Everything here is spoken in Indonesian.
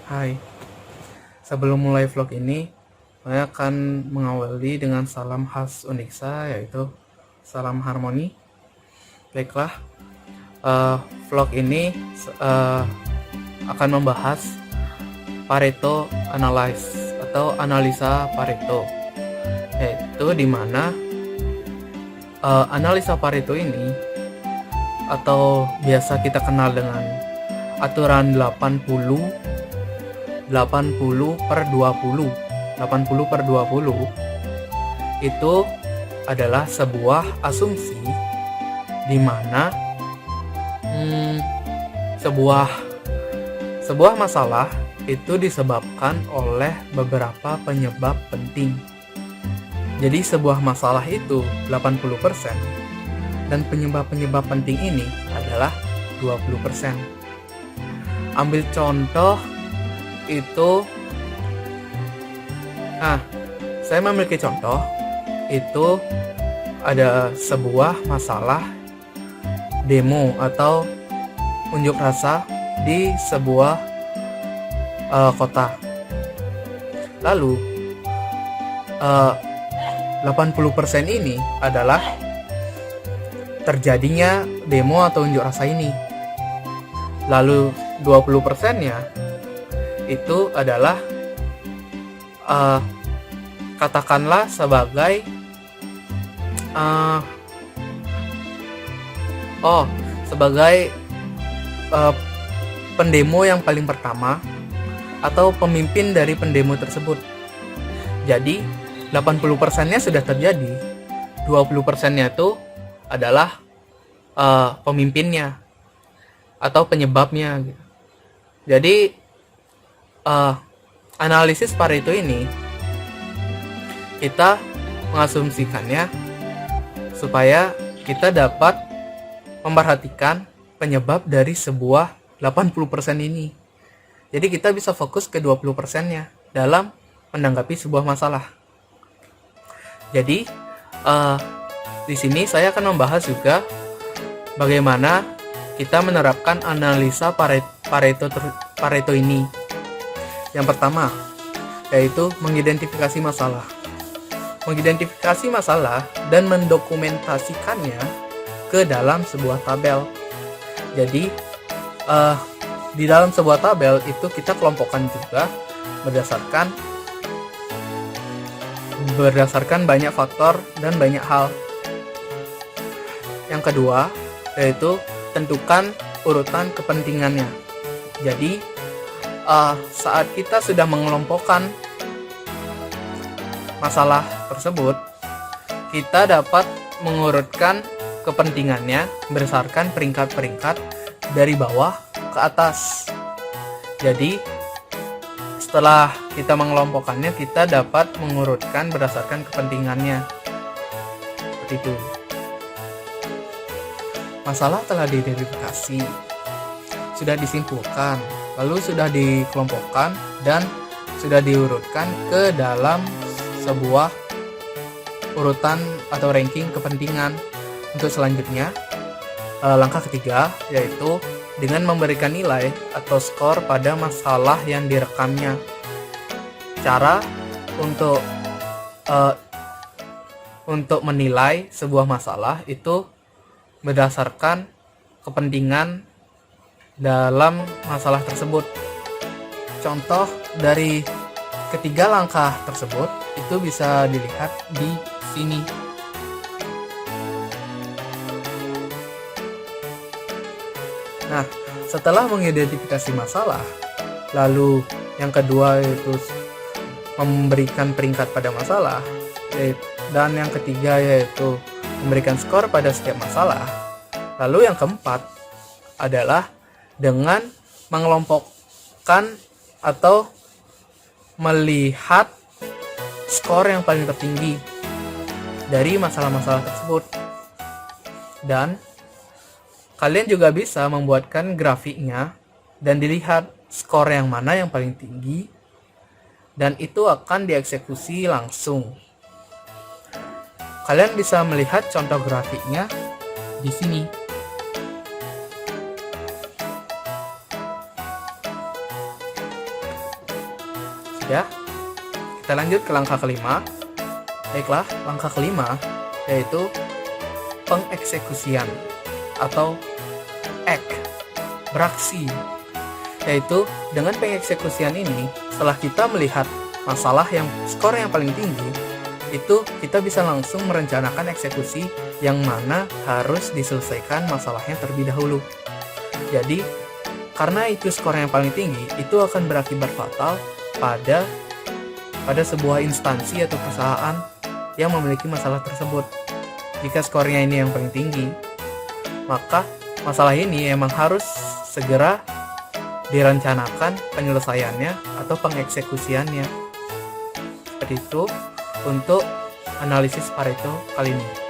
Hai, sebelum mulai vlog ini, saya akan mengawali dengan salam khas Unixa, yaitu salam harmoni. Baiklah, vlog ini akan membahas Pareto Analysis atau analisa Pareto, yaitu dimana analisa Pareto ini atau biasa kita kenal dengan aturan 80/20 itu adalah sebuah asumsi di mana sebuah masalah itu disebabkan oleh beberapa penyebab penting. Jadi sebuah masalah itu 80% dan penyebab-penyebab penting ini adalah 20%. Ambil contoh itu, saya memiliki contoh itu ada sebuah masalah demo atau unjuk rasa di sebuah kota. Lalu 80% ini adalah terjadinya demo atau unjuk rasa ini. Lalu 20%-nya itu adalah katakanlah sebagai pendemo yang paling pertama atau pemimpin dari pendemo tersebut. Jadi 80%-nya sudah terjadi, 20%-nya itu adalah pemimpinnya atau penyebabnya gitu. Jadi analisis Pareto ini kita mengasumsikannya supaya kita dapat memperhatikan penyebab dari sebuah 80% ini. Jadi kita bisa fokus ke 20%-nya dalam menanggapi sebuah masalah. Jadi di sini saya akan membahas juga bagaimana kita menerapkan analisa Pareto ini. Yang pertama, yaitu mengidentifikasi masalah. Mengidentifikasi masalah dan mendokumentasikannya ke dalam sebuah tabel. Jadi, di dalam sebuah tabel itu kita kelompokkan juga berdasarkan banyak faktor dan banyak hal. Yang kedua, yaitu tentukan urutan kepentingannya. Jadi saat kita sudah mengelompokkan masalah tersebut, kita dapat mengurutkan kepentingannya berdasarkan peringkat-peringkat dari bawah ke atas. Jadi setelah kita mengelompokkannya, kita dapat mengurutkan berdasarkan kepentingannya. Seperti itu. Masalah telah diidentifikasi, sudah disimpulkan, lalu sudah dikelompokkan dan sudah diurutkan ke dalam sebuah urutan atau ranking kepentingan. Untuk selanjutnya, langkah ketiga yaitu dengan memberikan nilai atau skor pada masalah yang direkamnya. Cara untuk menilai sebuah masalah itu berdasarkan kepentingan dalam masalah tersebut. Contoh dari ketiga langkah tersebut itu bisa dilihat di sini. Nah, setelah mengidentifikasi masalah, lalu yang kedua yaitu memberikan peringkat pada masalah, dan yang ketiga yaitu memberikan skor pada setiap masalah. Lalu yang keempat adalah dengan mengelompokkan atau melihat skor yang paling tertinggi dari masalah-masalah tersebut. Dan kalian juga bisa membuatkan grafiknya dan dilihat skor yang mana yang paling tinggi, dan itu akan dieksekusi langsung. Kalian bisa melihat contoh grafiknya di sini. Ya, kita lanjut ke langkah kelima. Baiklah, langkah kelima yaitu pengeksekusian atau act, beraksi. Yaitu dengan pengeksekusian ini, setelah kita melihat masalah yang skor yang paling tinggi, itu kita bisa langsung merencanakan eksekusi yang mana harus diselesaikan masalahnya terlebih dahulu. Jadi, karena itu skor yang paling tinggi, itu akan berakibat fatal pada sebuah instansi atau perusahaan yang memiliki masalah tersebut. Jika skornya ini yang paling tinggi, maka masalah ini emang harus segera direncanakan penyelesaiannya atau pengeksekusiannya. Seperti itu untuk analisis Pareto kali ini.